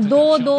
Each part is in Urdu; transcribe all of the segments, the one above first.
2-2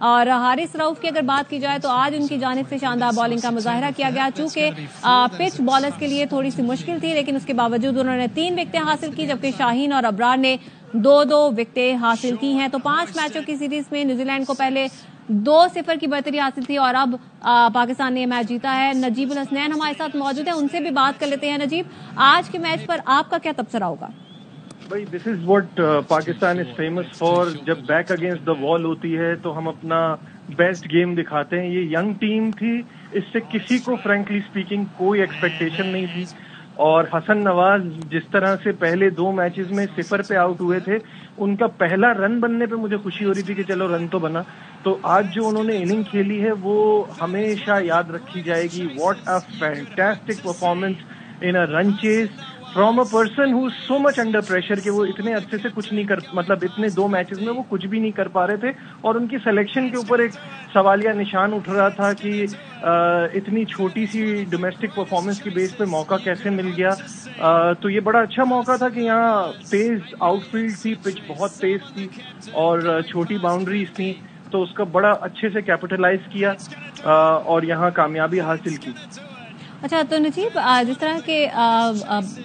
اور حارث رؤف کی اگر بات کی جائے تو آج ان کی جانب سے شاندار بالنگ کا مظاہرہ کیا گیا، چونکہ پچ بالرز کے لیے تھوڑی سی مشکل تھی، لیکن اس کے باوجود انہوں نے 3 وکٹیں حاصل کی، جبکہ شاہین اور ابرار نے 2 وکٹیں حاصل کی ہیں۔ تو 5 میچوں کی سیریز میں نیوزی لینڈ کو پہلے 2-0 کی برتری حاصل تھی اور اب پاکستان نے یہ میچ جیتا ہے۔ نجیب الحسنین ہمارے ساتھ موجود ہیں، ان سے بھی بات کر لیتے ہیں۔ نجیب، آج کے میچ پر آپ کا کیا تبصرہ ہوگا؟ بھائی this is what Pakistan is famous for, جب بیک اگینسٹ دا وال ہوتی ہے تو ہم اپنا بیسٹ گیم دکھاتے ہیں۔ یہ ینگ ٹیم تھی، اس سے کسی کو فرینکلی اسپیکنگ کوئی ایکسپیکٹیشن نہیں تھی، اور حسن نواز جس طرح سے پہلے 2 میچز میں 0 پہ آؤٹ ہوئے تھے، ان کا پہلا رن بننے پہ مجھے خوشی ہو رہی تھی کہ چلو رن تو بنا۔ تو آج جو انہوں نے اننگ کھیلی ہے وہ ہمیشہ یاد رکھی جائے گی۔ واٹ اے فینٹاسٹک پرفارمنس ان اے رن چیز from a person who so much under pressure کہ وہ اتنے عرصے سے کچھ نہیں مطلب اتنے 2 میچز میں وہ کچھ بھی نہیں کر پا رہے تھے، اور ان کی سلیکشن کے اوپر ایک سوالیہ نشان اٹھ رہا تھا کہ اتنی چھوٹی سی ڈومیسٹک پرفارمنس کی بیس پہ موقع کیسے مل گیا۔ تو یہ بڑا اچھا موقع تھا کہ یہاں تیز آؤٹ فیلڈ تھی، پچ بہت تیز تھی اور چھوٹی باؤنڈریز تھیں، تو اس کا بڑا اچھے سے کیپٹلائز کیا اور یہاں کامیابی حاصل کی۔ اچھا، تو نجیب، جس طرح کے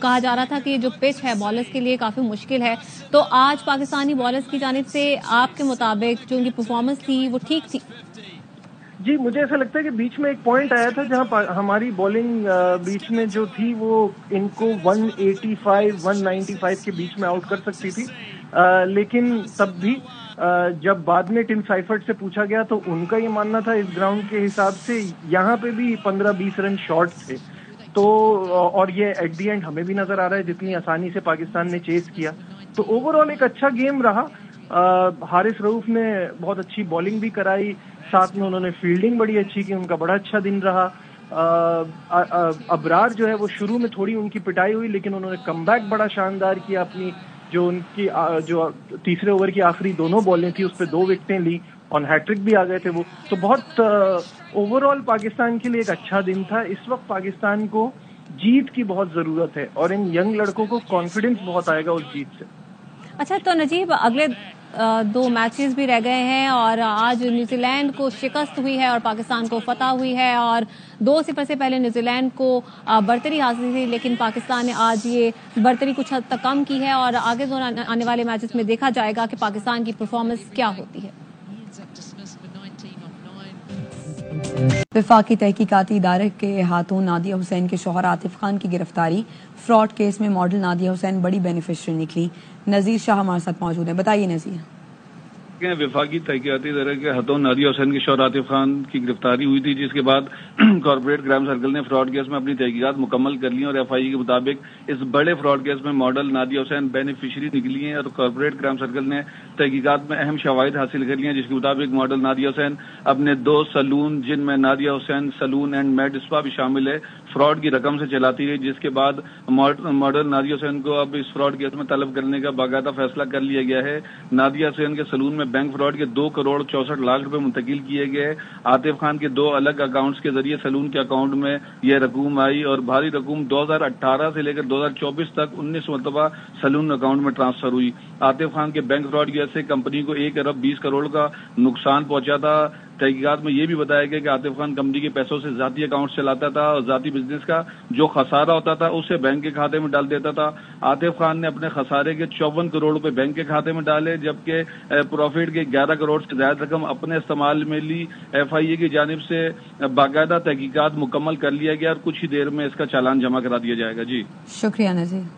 کہا جا رہا تھا کہ جو پچ ہے بالرز کے لیے کافی مشکل ہے، تو آج پاکستانی بالرز کی جانب سے آپ کے مطابق جو ان کی پرفارمنس تھی وہ ٹھیک تھی؟ جی، مجھے ایسا لگتا ہے کہ بیچ میں ایک پوائنٹ آیا تھا جہاں ہماری بالنگ بیچ میں جو تھی وہ ان کو 185 195 کے بیچ میں آؤٹ کر سکتی تھی، لیکن تب بھی جب بعد میں ٹم سائفرٹ سے پوچھا گیا تو ان کا یہ ماننا تھا اس گراؤنڈ کے حساب سے یہاں پہ بھی 15-20 رن شارٹ تھے، تو اور یہ ایٹ دی اینڈ ہمیں بھی نظر آ رہا ہے جتنی آسانی سے پاکستان نے چیز کیا۔ تو اوور آل ایک اچھا گیم رہا۔ حارث رؤف نے بہت اچھی بالنگ بھی کرائی، ساتھ میں انہوں نے فیلڈنگ بڑی اچھی کی، ان کا بڑا اچھا دن رہا۔ ابرار جو ہے وہ شروع میں تھوڑی ان کی پٹائی ہوئی، لیکن انہوں نے کم بیک بڑا شاندار کیا اپنی، جو ان کی جو تیسرے اوور کی آخری 2 بالیں تھی اس پہ 2 وکٹیں لی، اور ہیٹرک بھی آ گئے تھے وہ۔ تو بہت اوور آل پاکستان کے لیے ایک اچھا دن تھا۔ اس وقت پاکستان کو جیت کی بہت ضرورت ہے، اور ان ینگ لڑکوں کو کانفیڈنس بہت آئے گا اس جیت سے۔ اچھا، تو نجیب، اگلے 2 میچز بھی رہ گئے ہیں اور آج نیوزی لینڈ کو شکست ہوئی ہے اور پاکستان کو فتح ہوئی ہے، اور 2-0 سے پہلے نیوزی لینڈ کو برتری حاصل تھی، لیکن پاکستان نے آج یہ برتری کچھ حد تک کم کی ہے، اور آگے آنے والے میچز میں دیکھا جائے گا کہ پاکستان کی پرفارمنس کیا ہوتی ہے۔ وفاقی تحقیقاتی ادارے کے ہاتھوں نادیہ حسین کے شوہر عاطف خان کی گرفتاری، فراڈ کیس میں ماڈل نادیہ حسین بڑی بینیفیشری نکلی۔ نذیر شاہ ہمارے ساتھ موجود ہیں، بتائیے نذیر۔ وفاقی تحقیقاتی ادارے کے ہاتھوں نادیہ حسین کے شوہر عاطف خان کی گرفتاری ہوئی تھی، جس کے بعد کارپوریٹ کرائم سرکل نے فراڈ کیس میں اپنی تحقیقات مکمل کر لی ہیں، اور ایف آئی اے کے مطابق اس بڑے فراڈ کیس میں ماڈل نادیہ حسین بینیفیشری نکلی ہیں، اور کارپوریٹ کرائم سرکل نے تحقیقات میں اہم شواہد حاصل کر لی ہیں، جس کے مطابق ماڈل نادیہ حسین اپنے 2 سلون، جن میں Nadia Hussain salon and med spa بھی شامل ہے، فراڈ کی رقم سے چلاتی رہی، جس کے بعد ماڈل نادیہ حسین کو اب اس فراڈ کیس میں طلب کرنے کا باقاعدہ فیصلہ کر لیا گیا ہے۔ نادیہ حسین کے سلون میں بینک فراڈ کے 2 کروڑ 64 لاکھ روپے منتقل کیے گئے۔ عاطف خان کے 2 الگ اکاؤنٹس کے ذریعے سلون کے اکاؤنٹ میں یہ رقوم آئی، اور بھاری رقوم 2018 سے لے کر 2024 تک 19 مرتبہ سلون اکاؤنٹ میں ٹرانسفر ہوئی۔ عاطف خان کے بینک فراڈ کی وجہ سے کمپنی کو 1 ارب 20 کروڑ کا نقصان پہنچا تھا۔ تحقیقات میں یہ بھی بتایا گیا کہ عاطف خان کمپنی کے پیسوں سے ذاتی اکاؤنٹ چلاتا تھا، اور ذاتی بزنس کا جو خسارہ ہوتا تھا اسے بینک کے کھاتے میں ڈال دیتا تھا۔ عاطف خان نے اپنے خسارے کے 54 کروڑ روپے بینک کے کھاتے میں ڈالے، جبکہ پروفٹ کے 11 کروڑ سے زیادہ رقم اپنے استعمال میں لی۔ ایف آئی اے کی جانب سے باقاعدہ تحقیقات مکمل کر لیا گیا، اور کچھ ہی دیر میں اس کا چالان جمع کرا دیا جائے گا۔ جی شکریہ نذیر۔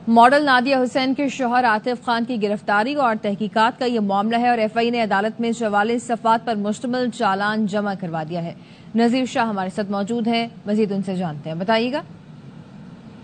ماڈل نادیہ حسین کے شوہر عاطف خان کی گرفتاری اور تحقیقات کا یہ معاملہ ہے، اور ایف آئی اے نے عدالت میں 44 صفحات پر مشتمل چالان جمع کروا دیا ہے۔ نذیر شاہ ہمارے ساتھ موجود ہیں، مزید ان سے جانتے ہیں، بتائیے گا۔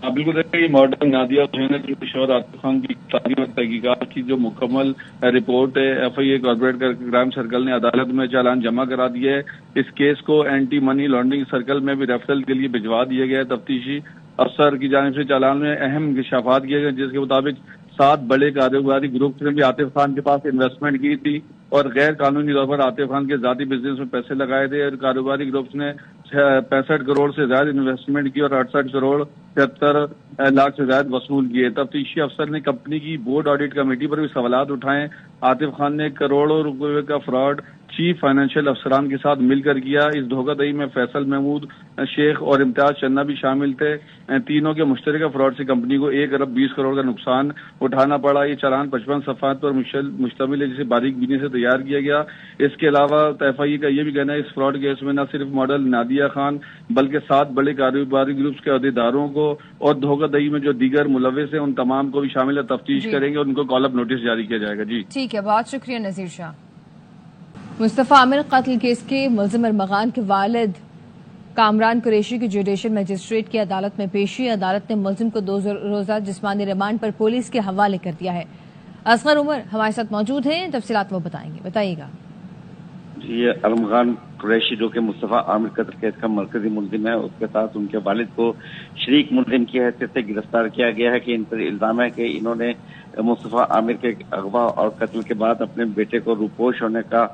بالکل دیکھیے، ماڈل نادیہ حسین کے شوہر عاطف خان کی گرفتاری اور تحقیقات کی جو مکمل رپورٹ ہے، F I A corporate crime circle نے عدالت میں چالان جمع کرا دیا ہے۔ اس کیس کو اینٹی منی لانڈرنگ سرکل میں بھی ریفرل کے لیے بھجوا دیا گیا ہے۔ تفتیشی افسر کی جانب سے چالان میں اہم انکشافات کیے گئے، جس کے مطابق 7 بڑے کاروباری گروپ نے بھی عاطف خان کے پاس انویسٹمنٹ کی تھی، اور غیر قانونی طور پر عاطف خان کے ذاتی بزنس میں پیسے لگائے تھے، اور کاروباری گروپس نے 65 کروڑ سے زیادہ انویسٹمنٹ کی، اور 68 کروڑ 73 لاکھ سے زائد وصول کیے۔ تفتیشی افسر نے کمپنی کی بورڈ آڈٹ کمیٹی پر بھی سوالات اٹھائے۔ عاطف خان نے کروڑوں روپے کا فراڈ چیف فائنینشیل افسران کے ساتھ مل کر کیا۔ اس دھوکہ دہی میں فیصل محمود شیخ اور امتیاز چنا بھی شامل تھے۔ تینوں کے مشترکہ فراڈ سے کمپنی کو 1 ارب 20 کروڑ کا نقصان اٹھانا پڑا۔ یہ چالان 55 صفحات پر مشتمل ہے جسے باریک بینی سے تیار کیا گیا۔ اس کے علاوہ FIA کا یہ بھی کہنا ہے اس فراڈ کیس میں نہ صرف ماڈل نادیہ خان بلکہ 7 بڑے کاروباری گروپس کے عہدیداروں کو اور دھوکہ دہی میں جو دیگر ملوث ہیں ان تمام کو بھی شامل ہے۔ تفتیش کریں گے اور ان کو کال اپ نوٹس جاری کیا جائے گا۔ جی ٹھیک ہے، بہت شکریہ نذیر شاہ۔ مصطفیٰ عامر قتل کیس کے ملزم ارمغان کے والد کامران قریشی کی جوڈیشل مجسٹریٹ کی عدالت میں پیشی۔ عدالت نے ملزم کو 2 روزہ جسمانی ریمانڈ پر پولیس کے حوالے کر دیا ہے۔ اصغر عمر ہمارے ساتھ موجود ہیں، تفصیلات وہ بتائیں گے، بتائیے گا۔ یہ ارمغان قریشی جو کہ مصطفیٰ عامر قتل کیس کا مرکزی ملزم ہے، اس کے ساتھ ان کے والد کو شریک ملزم کی حیثیت سے گرفتار کیا گیا ہے کہ ان پر الزام ہے کہ انہوں نے مصطفیٰ عامر کے اغوا اور قتل کے بعد اپنے بیٹے کو روپوش ہونے کا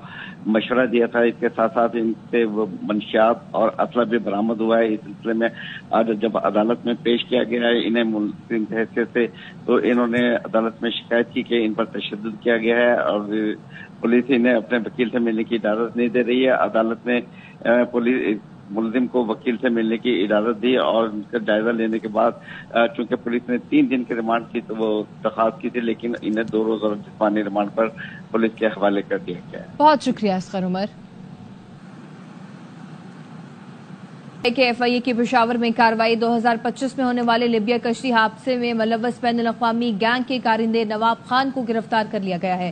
مشورہ دیا تھا۔ اس کے ساتھ ساتھ ان سے وہ منشیات اور اسلحہ بھی برآمد ہوا ہے۔ اس سلسلے میں آج جب عدالت میں پیش کیا گیا ہے انہیں ملزم کی حیثیت سے، تو انہوں نے عدالت میں شکایت کی کہ ان پر تشدد کیا گیا ہے اور پولیس انہیں اپنے وکیل سے ملنے کی اجازت نہیں دے رہی ہے۔ عدالت نے ملزم کو وکیل سے ملنے کی اجازت دی اور ان کا جائزہ لینے کے بعد چونکہ پولیس نے 3 دن کے ریمانڈ کی تو وہ درخواست کی تھی، لیکن انہیں 2 روزہ جسمانی ریمانڈ پر پولیس کے حوالے کر دیا گیا ہے۔ بہت شکریہ اصغر عمر۔ FIA کی پشاور میں کارروائی۔ 2025 میں ہونے والے لیبیا کشتی حادثے میں ملوث بین الاقوامی گینگ کے کارندے نواب خان کو گرفتار کر لیا گیا ہے۔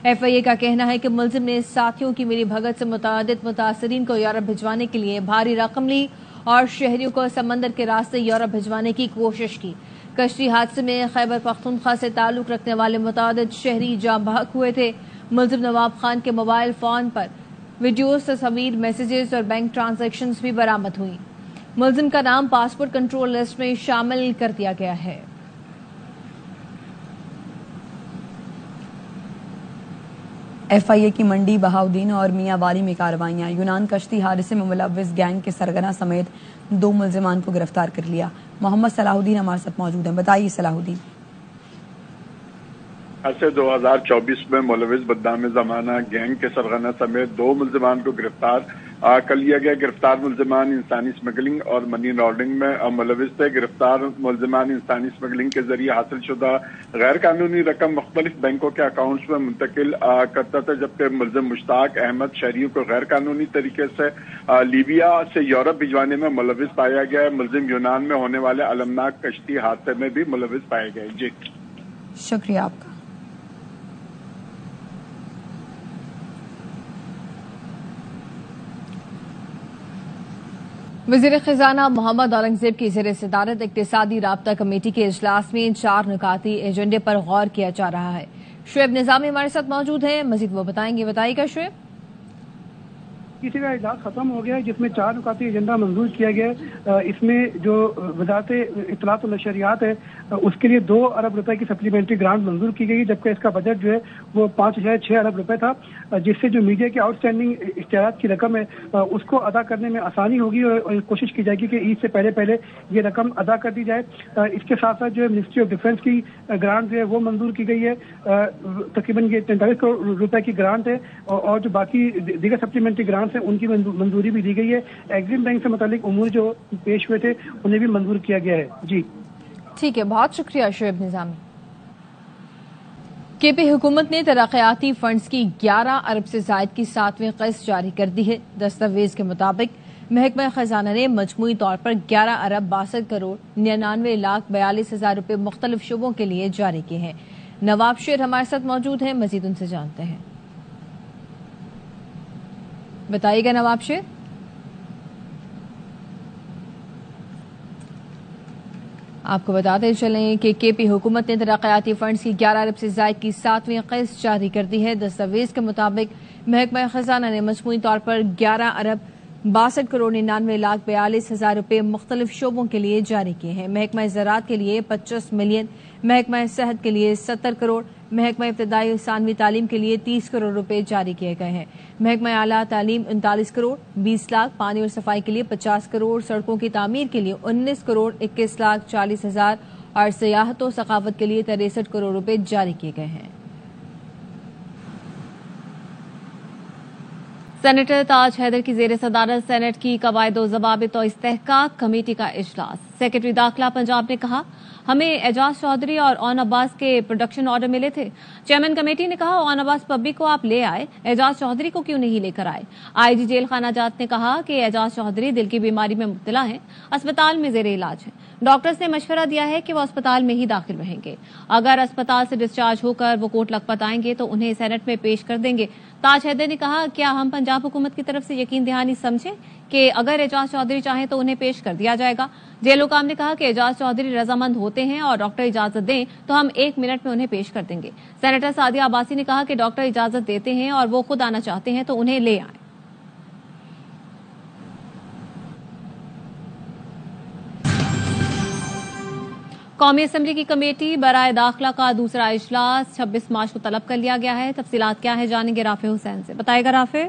FIA کا کہنا ہے کہ ملزم نے ساتھیوں کی ملی بھگت سے متعدد متاثرین کو یورپ بھجوانے کے لیے بھاری رقم لی اور شہریوں کو سمندر کے راستے یورپ بھجوانے کی کوشش کی۔ کشتی حادثے میں خیبر پختونخوا سے تعلق رکھنے والے متعدد شہری جاں بحق ہوئے تھے۔ ملزم نواب خان کے موبائل فون پر ویڈیوز، تصاویر، میسیجز اور بینک ٹرانزیکشنز بھی برآمد ہوئی۔ ملزم کا نام پاسپورٹ کنٹرول لسٹ میں شامل کر دیا گیا ہے۔ FIA کی منڈی، بہاؤدین اور میاں والی میں کارروائیاں۔ یونان کشتی حادثے میں ملوث گینگ کے سرگنا سمیت 2 ملزمان کو گرفتار کر لیا۔ محمد صلاح الدین ہمارے ساتھ موجود ہیں، بتائیے صلاح الدین۔ سے 2024 میں ملوث بدنام زمانہ گینگ کے سرغنہ سمیت 2 ملزمان کو گرفتار کر لیا گیا۔ گرفتار ملزمان انسانی اسمگلنگ اور منی لانڈرنگ میں ملوث تھے۔ گرفتار ملزمان انسانی اسمگلنگ کے ذریعے حاصل شدہ غیر قانونی رقم مختلف بینکوں کے اکاؤنٹس میں منتقل کرتا تھا، جبکہ ملزم مشتاق احمد شہریوں کو غیر قانونی طریقے سے لیبیا سے یورپ بھجوانے میں ملوث پایا گیا ہے۔ ملزم یونان میں ہونے والے المناک کشتی حادثے میں بھی ملوث پائے گئے۔ جی شکریہ آپ کا۔ وزیر خزانہ محمد اورنگزیب کی زیر صدارت اقتصادی رابطہ کمیٹی کے اجلاس میں 4 نکاتی ایجنڈے پر غور کیا جا رہا ہے۔ شعیب نظامی ہمارے ساتھ موجود ہیں، مزید وہ بتائیں گے، بتائیے گا شعیب۔ کسی کا اجلاس ختم ہو گیا جس میں 4 نکاتی ایجنڈا منظور کیا گیا ہے۔ اس میں جو وزارت اطلاعات و نشریات ہے اس کے لیے 2 ارب روپے کی سپلیمنٹری گرانٹ منظور کی گئی، جبکہ اس کا بجٹ جو ہے وہ 5.6 ارب روپے تھا، جس سے جو میڈیا کے آؤٹ اسٹینڈنگ اشتہارات کی رقم ہے اس کو ادا کرنے میں آسانی ہوگی اور کوشش کی جائے گی کہ عید سے پہلے یہ رقم ادا کر دی جائے۔ اس کے ساتھ ساتھ جو ہے منسٹری آف ڈیفینس کی گرانٹ جو ہے وہ منظور کی گئی ہے، تقریباً یہ 43 کروڑ روپے کی گرانٹ ہے، اور جو باقی دیگر سپلیمنٹری گرانٹ ان کی منظوری بھی دی گئی ہے۔ ایگزیم بینک سے متعلق امور جو پیش ہوئے تھے انہیں بھی منظور کیا گیا ہے۔ جی ٹھیک ہے، بہت شکریہ شعیب نظامی۔ KP حکومت نے ترقیاتی فنڈز کی 11 ارب سے زائد کی 7ویں قسط جاری کر دی ہے۔ دستاویز کے مطابق محکمہ خزانہ نے مجموعی طور پر 11 ارب 62 کروڑ 99 لاکھ 42 ہزار روپے مختلف شعبوں کے لیے جاری کیے ہیں۔ نواب شیر ہمارے ساتھ موجود ہیں، مزید ان سے جانتے ہیں، بتائیے گا نواب شیر۔ آپ کو بتاتے چلیں کہ KP حکومت نے ترقیاتی فنڈز کی 11 ارب سے زائد کی 7ویں قسط جاری کر دی ہے۔ دستاویز کے مطابق محکمہ خزانہ نے مجموعی طور پر 11 ارب 62 کروڑ 99 لاکھ 42 ہزار روپے مختلف شعبوں کے لیے جاری کیے ہیں۔ محکمہ زراعت کے لیے 25 ملین، محکمہ صحت کے لیے 70 کروڑ، محکمہ ابتدائی اور ثانوی تعلیم کے لیے 30 کروڑ روپے جاری کیے گئے ہیں۔ محکمہ اعلیٰ تعلیم 39 کروڑ 20 لاکھ، پانی اور صفائی کے لیے 50 کروڑ، سڑکوں کی تعمیر کے لیے 19 کروڑ 21 لاکھ 40 ہزار اور سیاحت و ثقافت کے لیے 63 کروڑ روپے جاری کیے گئے ہیں۔ سینیٹر تاج حیدر کی زیر صدارت سینیٹ کی قواعد و ضوابط و استحقاق کمیٹی کا اجلاس۔ سیکرٹری داخلہ پنجاب نے کہا ہمیں اعجاز چودھری اور اون عباس کے پروڈکشن آرڈر ملے تھے۔ چیئرمین کمیٹی نے کہا اون عباس پبی کو آپ لے آئے، اعجاز چودھری کو کیوں نہیں لے کر آئے؟ آئی جی جیل خانہ جات نے کہا کہ اعجاز چودھری دل کی بیماری میں مبتلا ہیں، اسپتال میں زیر علاج ہیں۔ ڈاکٹرز نے مشورہ دیا ہے کہ وہ اسپتال میں ہی داخل رہیں گے۔ اگر اسپتال سے ڈسچارج ہو کر وہ کوٹ لکھپت آئیں گے تو انہیں سینٹ میں پیش کر دیں گے۔ تاج حیدر نے کہا کیا ہم پنجاب حکومت کی طرف سے یقین دہانی سمجھیں کہ اگر اعجاز چودھری چاہیں تو انہیں پیش کر دیا جائے گا؟ جیل حکام نے کہا کہ اعجاز چودھری رضامند ہوتے ہیں اور ڈاکٹر اجازت دیں تو ہم 1 منٹ میں انہیں پیش کر دیں گے۔ سینیٹر سعدیہ عباسی نے کہا کہ ڈاکٹر اجازت دیتے ہیں اور وہ خود آنا چاہتے ہیں تو انہیں لے آئیں۔ قومی اسمبلی کی کمیٹی برائے داخلہ کا دوسرا اجلاس 26 مارچ کو طلب کر لیا گیا ہے۔ تفصیلات کیا ہے جانیں گے رافع حسین سے۔ بتائے گا رافع۔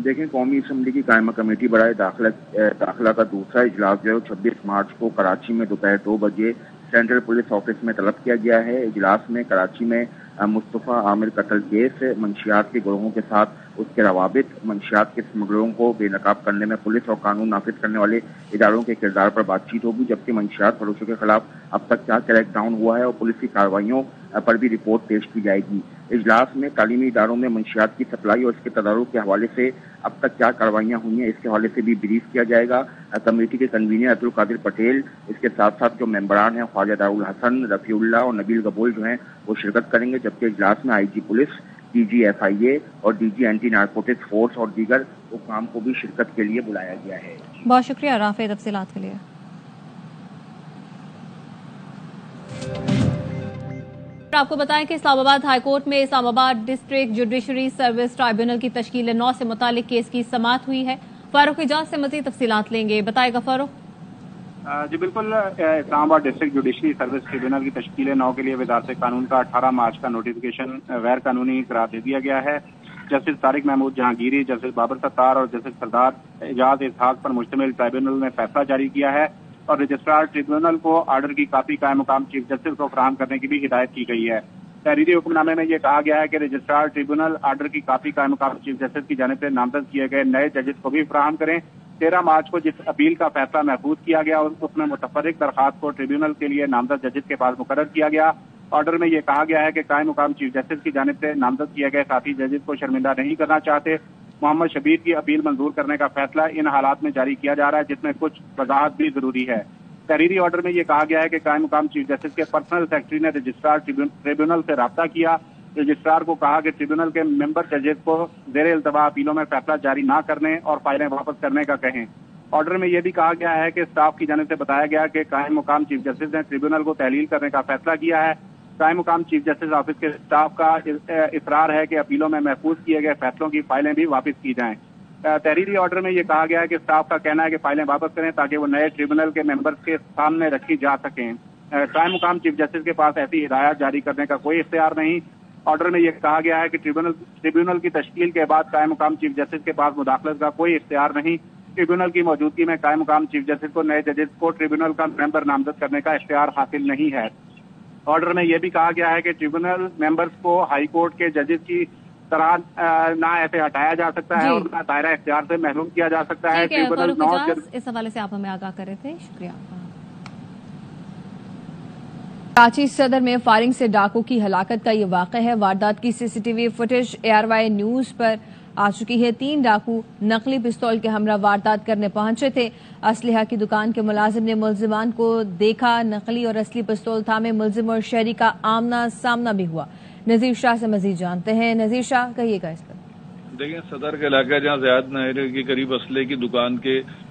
دیکھیں، قومی اسمبلی کی قائمہ کمیٹی برائے داخلہ کا دوسرا اجلاس جو ہے 26 مارچ کو کراچی میں دوپہر 2 بجے سینٹرل پولیس آفس میں طلب کیا گیا ہے۔ اجلاس میں کراچی میں مصطفیٰ عامر قتل کیس، منشیات کے گروہوں کے ساتھ اس کے روابط، منشیات کے اسمگلروں کو بے نقاب کرنے میں پولیس اور قانون نافذ کرنے والے اداروں کے کردار پر بات چیت ہوگی، جبکہ منشیات فروشوں کے خلاف اب تک کیا کریک ڈاؤن ہوا ہے اور پولیس کی کارروائیوں پر بھی رپورٹ پیش کی جائے گی۔ اجلاس میں تعلیمی اداروں میں منشیات کی سپلائی اور اس کے تدارک کے حوالے سے اب تک کیا کارروائیاں ہوئی ہیں اس کے حوالے سے بھی بریف کیا جائے گا۔ کمیٹی کے کنوینر عبدالقادر پٹیل، اس کے ساتھ ساتھ جو ممبران ہیں خواجہ دارالحسن، رفیع اللہ اور نبیل گبول جو ہیں وہ شرکت کریں گے، جبکہ اجلاس میں I G police, D G F I A اور D G anti narcotics force اور دیگر حکام کو بھی شرکت کے لیے بلایا گیا ہے۔ بہت شکریہ رافع تفصیلات کے لیے۔ آپ کو بتائیں کہ اسلام آباد ہائی کورٹ میں اسلام آباد ڈسٹرکٹ جوڈیشری سروس ٹرائبیونل کی تشکیل 9 سے متعلق کیس کی سماعت ہوئی ہے۔ فاروق اجاز سے مزید تفصیلات لیں گے۔ بتائے گا فاروق۔ جی بالکل، اسلام آباد ڈسٹرکٹ جوڈیشری سروس ٹریبیونل کی تشکیل 9 کے لیے وزارت قانون کا 18 مارچ کا نوٹیفکیشن غیر قانونی قرار دے دیا گیا ہے۔ جسٹس طارق محمود جہانگیری، جسٹس بابر ستار اور جسٹس سردار اعجاز اسحاق پر مشتمل ٹرائبیونل نے فیصلہ جاری کیا ہے اور رجسٹرار ٹریبیونل کو آرڈر کی کاپی قائم مقام چیف جسٹس کو فراہم کرنے کی بھی ہدایت کی گئی ہے۔ تحریری حکم نامے میں یہ کہا گیا ہے کہ رجسٹرار ٹریبیونل آرڈر کی کاپی قائم مقام چیف جسٹس کی جانب سے نامزد کیے گئے نئے ججز کو بھی فراہم کریں۔ 13 مارچ کو جس اپیل کا فیصلہ محفوظ کیا گیا اس میں متفرق درخواست کو ٹریبیونل کے لیے نامزد ججز کے پاس مقرر کیا گیا۔ آرڈر میں یہ کہا گیا ہے کہ قائم مقام چیف جسٹس کی جانب سے نامزد کیے گئے ساتھی ججز کو شرمندہ نہیں کرنا چاہتے۔ محمد شبیر کی اپیل منظور کرنے کا فیصلہ ان حالات میں جاری کیا جا رہا ہے جس میں کچھ وضاحت بھی ضروری ہے۔ تحریری آرڈر میں یہ کہا گیا ہے کہ قائم مقام چیف جسٹس کے پرسنل سیکرٹری نے رجسٹرار ٹریبیونل سے رابطہ کیا۔ رجسٹرار کو کہا کہ ٹریبیونل کے ممبر ججز کو زیر التوا اپیلوں میں فیصلہ جاری نہ کرنے اور فائلیں واپس کرنے کا کہیں۔ آرڈر میں یہ بھی کہا گیا ہے کہ اسٹاف کی جانب سے بتایا گیا کہ قائم مقام چیف جسٹس نے ٹریبیونل کو تحلیل کرنے کا فیصلہ کیا ہے۔ قائم مقام چیف جسٹس آفس کے اسٹاف کا اصرار ہے کہ اپیلوں میں محفوظ کیے گئے فیصلوں کی فائلیں بھی واپس کی جائیں۔ تحریری آرڈر میں یہ کہا گیا ہے کہ اسٹاف کا کہنا ہے کہ فائلیں واپس کریں تاکہ وہ نئے ٹریبیونل کے ممبرز کے سامنے رکھی جا سکیں۔ قائم مقام چیف جسٹس کے پاس ایسی ہدایات جاری کرنے کا کوئی اختیار نہیں۔ آرڈر میں یہ کہا گیا ہے کہ ٹریبیونل کی تشکیل کے بعد قائم مقام چیف جسٹس کے پاس مداخلت کا کوئی اختیار نہیں۔ ٹریبیونل کی موجودگی میں قائم مقام چیف جسٹس کو نئے ججز کو ٹریبیونل کا ممبر نامزد کرنے کا اختیار حاصل نہیں ہے۔ آرڈر میں یہ بھی کہا گیا ہے کہ ٹریبیونل ممبرز کو ہائی کورٹ کے ججز کی طرح نہ ایسے ہٹایا جا سکتا ہے اور نہ دائرہ اختیار سے محروم کیا جا سکتا ہے۔ اس حوالے سے آپ ہمیں آگاہ کر رہے تھے، شکریہ۔ کراچی صدر میں فائرنگ سے ڈاکو کی ہلاکت کا یہ واقعہ ہے۔ واردات کی C C T V footage ARY news پر آ چکی ہے۔ 3 ڈاکو نقلی پستول کے ہمراہ واردات کرنے پہنچے تھے۔ اسلحہ کی دکان کے ملازم نے ملزمان کو دیکھا، نقلی اور اصلی پستول تھامے ملزم اور شہری کا آمنا سامنا بھی ہوا۔ نذیر شاہ سے مزید جانتے ہیں۔ نذیر شاہ، کہیے گا اس پر۔ دیکھیں، صدر کا علاقہ جہاں زیاد نہر کے قریب اسلحے کی دکان کے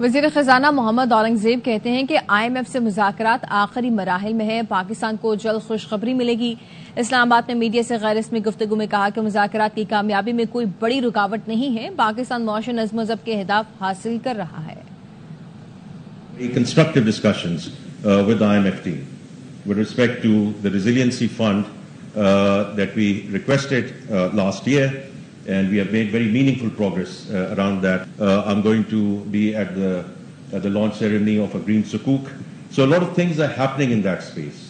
وزیر خزانہ محمد اورنگزیب کہتے ہیں کہ IMF سے مذاکرات آخری مراحل میں ہیں، پاکستان کو جلد خوشخبری ملے گی۔ اسلام آباد میں میڈیا سے غیر رسمی گفتگو میں کہا کہ مذاکرات کی کامیابی میں کوئی بڑی رکاوٹ نہیں ہے، پاکستان معاشی نظم و ضبط کے اہداف حاصل کر رہا ہے۔ Constructive discussions with the IMF team with respect to the resiliency fund that we requested last year, and we have made very meaningful progress around that. I'm going to be at the launch ceremony of a green sukuk. So a lot of things are happening in that space,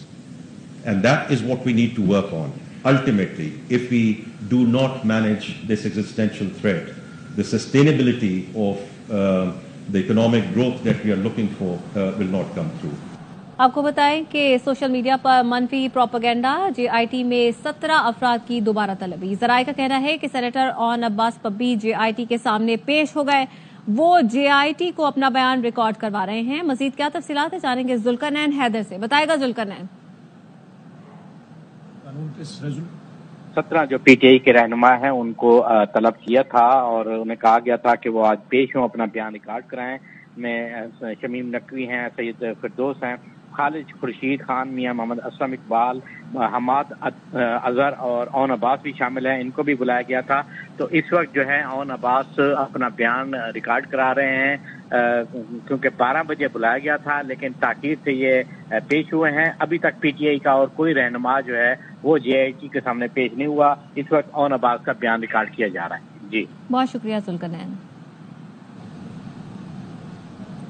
and that is what we need to work on. Ultimately, if we do not manage this existential threat, the sustainability of the economic growth that we are looking for will not come through. آپ کو بتائیں کہ سوشل میڈیا پر منفی پروپیگنڈا JIT میں 17 افراد کی دوبارہ طلبی۔ ذرائع کا کہنا ہے کہ سینیٹر اون عباس پبی JIT کے سامنے پیش ہو گئے، وہ JIT کو اپنا بیان ریکارڈ کروا رہے ہیں۔ مزید کیا تفصیلات ہیں جانیں گے ذوالقرنین حیدر سے، بتائے گا ذوالقرنین۔ 17 جو PTI کے رہنما ہیں ان کو طلب کیا تھا اور انہیں کہا گیا تھا کہ وہ آج پیش ہوں، اپنا بیان ریکارڈ کرائیں۔ میں شمیم نقوی ہیں، سید فردوس ہیں، خالد خورشید خان، میاں محمد اسلم اقبال، حماد اظہر اور اون عباس بھی شامل ہیں، ان کو بھی بلایا گیا تھا۔ تو اس وقت جو ہے اون عباس اپنا بیان ریکارڈ کرا رہے ہیں، کیونکہ 12 بجے بلایا گیا تھا لیکن تاخیر سے یہ پیش ہوئے ہیں۔ ابھی تک PTI کا اور کوئی رہنما جو ہے وہ JIT کے سامنے پیش نہیں ہوا۔ اس وقت اون عباس کا بیان ریکارڈ کیا جا رہا ہے۔ جی بہت شکریہ ذوالقرنین۔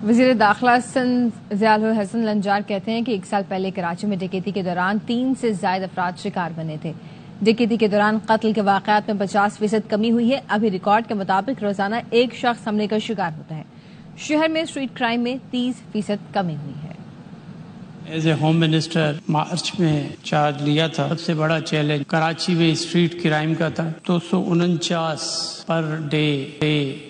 وزیر داخلہ سندھ ضیاء الحسن لنجار کہتے ہیں کہ 1 سال پہلے کراچی میں ڈکیتی کے دوران 3 سے زائد افراد شکار بنے تھے۔ ڈکیتی کے دوران قتل کے واقعات میں 50% کمی ہوئی ہے۔ ابھی ریکارڈ کے مطابق روزانہ 1 شخص حملے کا شکار ہوتا ہے۔ شہر میں اسٹریٹ کرائم میں 30% کمی ہوئی ہے۔ As a home minister March میں چارج لیا تھا۔ سب سے بڑا چیلنج کراچی میں اسٹریٹ کرائم کا تھا۔ 249 پر ڈے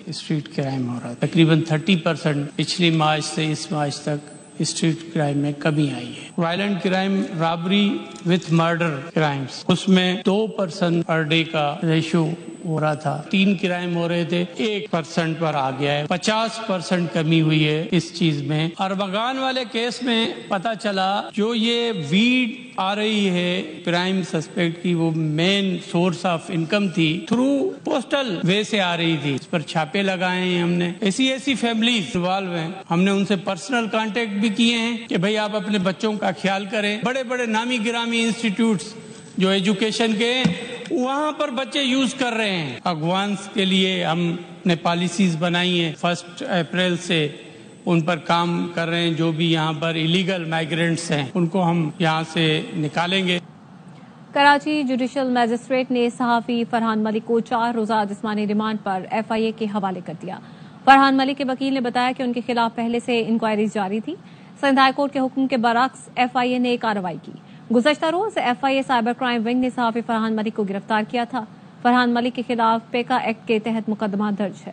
اسٹریٹ کرائم ہو رہا ہے، تقریباً 30% پچھلی مارچ سے اس مارچ تک اسٹریٹ کرائم میں کمی آئی ہے۔ Violent crime, robbery with murder crimes, اس میں 2% پر ڈے کا ریشو ہو رہا تھا۔ 3 کرائم ہو رہے تھے، 1% پر آ گیا ہے۔ 50% کمی ہوئی ہے اس چیز میں۔ ارمغان والے کیس میں پتا چلا جو یہ ویڈ آ رہی ہے کرائم سسپیکٹ کی، وہ مین سورس آف انکم تھی، تھرو پوسٹل وے سے آ رہی تھی۔ اس پر چھاپے لگائے ہیں ہم نے۔ ایسی فیملیز انوالو ہیں، ہم نے ان سے پرسنل کانٹیکٹ بھی کیے ہیں کہ بھئی آپ اپنے بچوں کا خیال کریں۔ بڑے بڑے نامی گرامی انسٹیٹیوٹس جو ایجوکیشن کے وہاں پر بچے یوز کر رہے ہیں۔ اغوانس کے لیے ہم نے پالیسیز بنائی ہیں، 1 اپریل سے ان پر کام کر رہے ہیں۔ جو بھی یہاں پر ایلیگل مائیگرینٹس ہیں ان کو ہم یہاں سے نکالیں گے۔ کراچی جوڈیشل میجسٹریٹ نے صحافی فرحان ملک کو 4 روزہ جسمانی ریمانڈ پر FIA کے حوالے کر دیا۔ فرحان ملک کے وکیل نے بتایا کہ ان کے خلاف پہلے سے انکوائریز جاری تھی۔ سندھ ہائی کورٹ کے حکم کے برعکس FIA نے کارروائی کی۔ گزشتہ روز FIA سائبر کرائم ونگ نے صحافی فرحان ملک کو گرفتار کیا تھا۔ فرحان ملک کے خلاف پیکا ایکٹ کے تحت مقدمہ درج ہے۔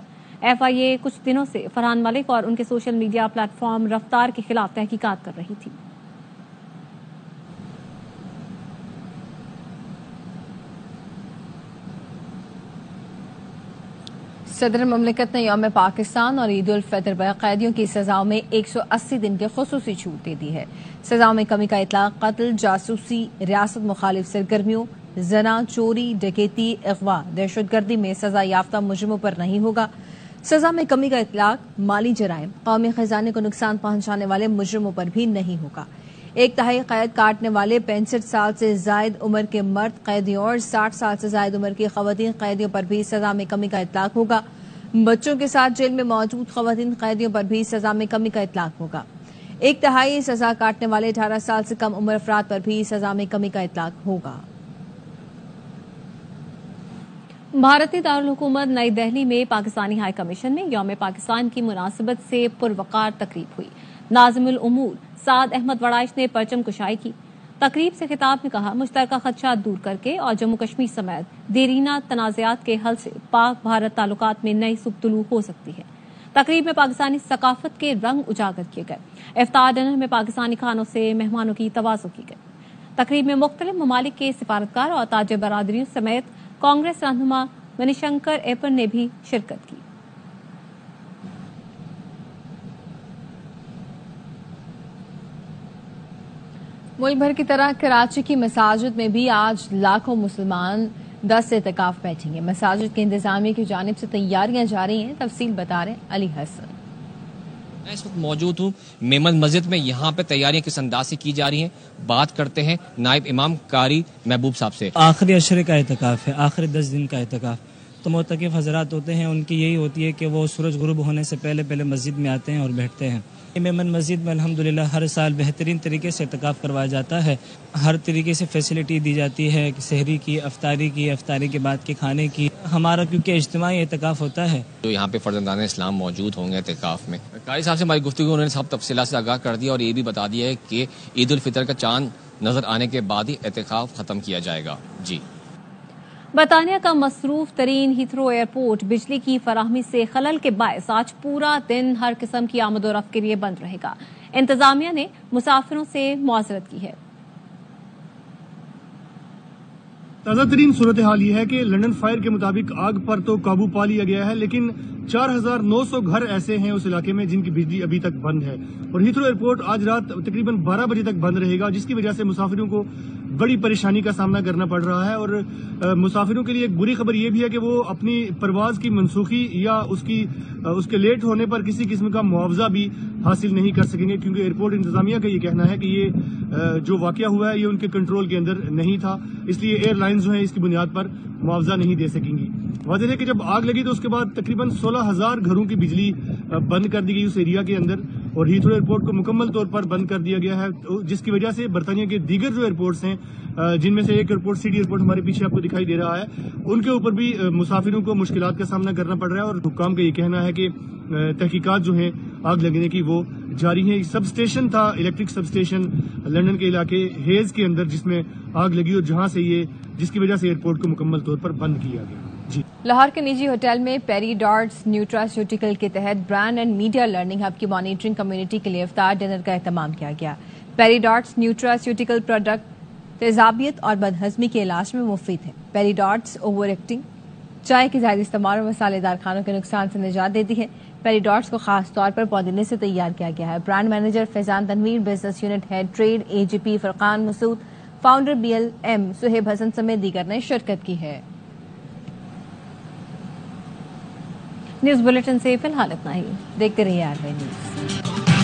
FIA کچھ دنوں سے فرحان ملک اور ان کے سوشل میڈیا پلیٹ فارم رفتار کے خلاف تحقیقات کر رہی تھی۔ صدر مملکت نے یوم پاکستان اور عید الفطر پر قیدیوں کی سزاؤں میں 180 دن کی خصوصی چھوٹ دے دی ہے۔ سزاؤں میں کمی کا اطلاق قتل، جاسوسی، ریاست مخالف سرگرمیوں، زنا، چوری، ڈکیتی، اغوا، دہشت گردی میں سزا یافتہ مجرموں پر نہیں ہوگا۔ سزا میں کمی کا اطلاق مالی جرائم، قومی خزانے کو نقصان پہنچانے والے مجرموں پر بھی نہیں ہوگا۔ 1/3 قید کاٹنے والے 65 سال سے زائد عمر کے مرد قیدیوں اور 60 سال سے زائد عمر کی خواتین قیدیوں پر بھی سزا میں کمی کا اطلاق ہوگا۔ بچوں کے ساتھ جیل میں موجود خواتین قیدیوں پر بھی سزا میں کمی کا اطلاق ہوگا۔ 1/3 سزا کاٹنے والے 18 سال سے کم عمر افراد پر بھی سزا میں کمی کا اطلاق ہوگا۔ بھارتی دارالحکومت نئی دہلی میں پاکستانی ہائی کمیشن میں یوم پاکستان کی مناسبت سے پروقار تقریب ہوئی۔ ناظم الامور سعد احمد وڑائچ نے پرچم کشائی کی۔ تقریب سے خطاب میں کہا، مشترکہ خدشات دور کر کے اور جموں کشمیر سمیت دیرینہ تنازعات کے حل سے پاک بھارت تعلقات میں نئی سبطلوع ہو سکتی ہے۔ تقریب میں پاکستانی ثقافت کے رنگ اجاگر کیے گئے۔ افطار ڈنر میں پاکستانی کھانوں سے مہمانوں کی تواضع کی گئی۔ تقریب میں مختلف ممالک کے سفارتکار اور تاجر برادریوں سمیت کانگریس رہنما منی شنکر ایپر نے بھی شرکت کی۔ ملک بھر کی طرح کراچی کی مساجد میں بھی آج لاکھوں مسلمان 10 اعتکاف بیٹھیں گے. مساجد کے انتظامیہ کی جانب سے تیاریاں جاری ہیں. تفصیل بتا رہے ہیں علی حسن. میں اس وقت موجود ہوں میمن مسجد میں. یہاں پہ تیاریاں کس انداز سے کی جا رہی ہیں بات کرتے ہیں نائب امام قاری محبوب صاحب سے. آخری عشرے کا اعتکاف ہے, آخری 10 دن کا اعتکاف. تو معتکف حضرات ہوتے ہیں, ان کی یہی ہوتی ہے کہ وہ سورج غروب ہونے سے پہلے مسجد میں آتے ہیں اور بیٹھتے ہیں. میمن مسجد میں الحمدللہ ہر سال بہترین طریقے سے اعتکاف کروایا جاتا ہے. ہر طریقے سے فیسلٹی دی جاتی ہے, سحری کی, افطاری کے بعد کے کھانے کی. ہمارا کیونکہ اجتماعی اعتکاف ہوتا ہے. جو یہاں پہ فرزندان اسلام موجود ہوں گے اعتکاف میں. قاری صاحب سے ہماری گفتگو انہوں نے سب تفصیلات سے آگاہ کر دیا اور یہ بھی بتا دیا ہے کہ عید الفطر کا چاند نظر آنے کے بعد ہی اعتکاف ختم کیا جائے گا. جی. برطانیہ کا مصروف ترین ہیتھرو ایئرپورٹ بجلی کی فراہمی سے خلل کے باعث آج پورا دن ہر قسم کی آمد و رفت کے لیے بند رہے گا. انتظامیہ نے مسافروں سے معذرت کی ہے. تازہ ترین صورتحال یہ ہے کہ لنڈن فائر کے مطابق آگ پر تو قابو پا لیا گیا ہے, لیکن 4900 گھر ایسے ہیں اس علاقے میں جن کی بجلی ابھی تک بند ہے. اور ہیتھرو ایئرپورٹ آج رات تقریباً 12 بجے تک بند رہے گا, جس کی وجہ سے مسافروں کو بڑی پریشانی کا سامنا کرنا پڑ رہا ہے. اور مسافروں کے لیے ایک بری خبر یہ بھی ہے کہ وہ اپنی پرواز کی منسوخی یا اس کے لیٹ ہونے پر کسی قسم کا معاوضہ بھی حاصل نہیں کر سکیں گے, کیونکہ ایئرپورٹ انتظامیہ کا یہ کہنا ہے کہ یہ جو واقعہ ہوا ہے یہ ان کے کنٹرول کے اندر نہیں تھا, اس لیے ایئر لائنز جو ہیں اس کی بنیاد پر معاوضہ نہیں دے سکیں گی. واضح ہے کہ جب آگ لگی تو اس کے بعد تقریباً 16,000 گھروں کی بجلی بند کر دی گئی اس ایریا کے اندر, اور ہیتھرو ایئرپورٹ کو مکمل طور پر بند کر دیا گیا ہے, جس کی وجہ سے برطانیہ کے دیگر جو ایئرپورٹس ہیں, جن میں سے ایک ایئرپورٹ سٹی ایئرپورٹ ہمارے پیچھے آپ کو دکھائی دے رہا ہے, ان کے اوپر بھی مسافروں کو مشکلات کا سامنا کرنا پڑ رہا ہے. اور حکام کا یہ کہنا ہے کہ تحقیقات جو ہیں آگ لگنے کی وہ جاری ہیں. سب اسٹیشن تھا, الیکٹرک سب اسٹیشن لندن کے علاقے ہیز کے اندر, جس میں آگ لگی اور جس کی وجہ سے ایئرپورٹ کو مکمل طور پر بند کیا گیا. جی. لاہور کے نجی ہوٹل میں پیری ڈاٹس نیوٹراسیوٹیکل کے تحت brand and media learning hub کی مانیٹرنگ کمیونٹی کے لیے افطار ڈنر کا اہتمام کیا گیا. پیری ڈاٹس نیوٹراسیوٹیکل پروڈکٹ تیزابیت اور بدہضمی کے علاج میں مفید ہے. پیری ڈاٹس اوور ایکٹنگ, چائے کے زائد استعمال اور مسالے دار کھانوں کے نقصان سے نجات دیتی ہے. پیری ڈاٹس کو خاص طور پر پودینے سے تیار کیا گیا ہے. Brand manager Faizan Tanveer, business unit head trade AGP Furqan Masood, founder BLM Suhaib Hassan سمیت دیگر نے شرکت کی ہے. نیوز بلیٹن سے فی الحال اتنا ہی. دیکھتے رہیے RY نیوز.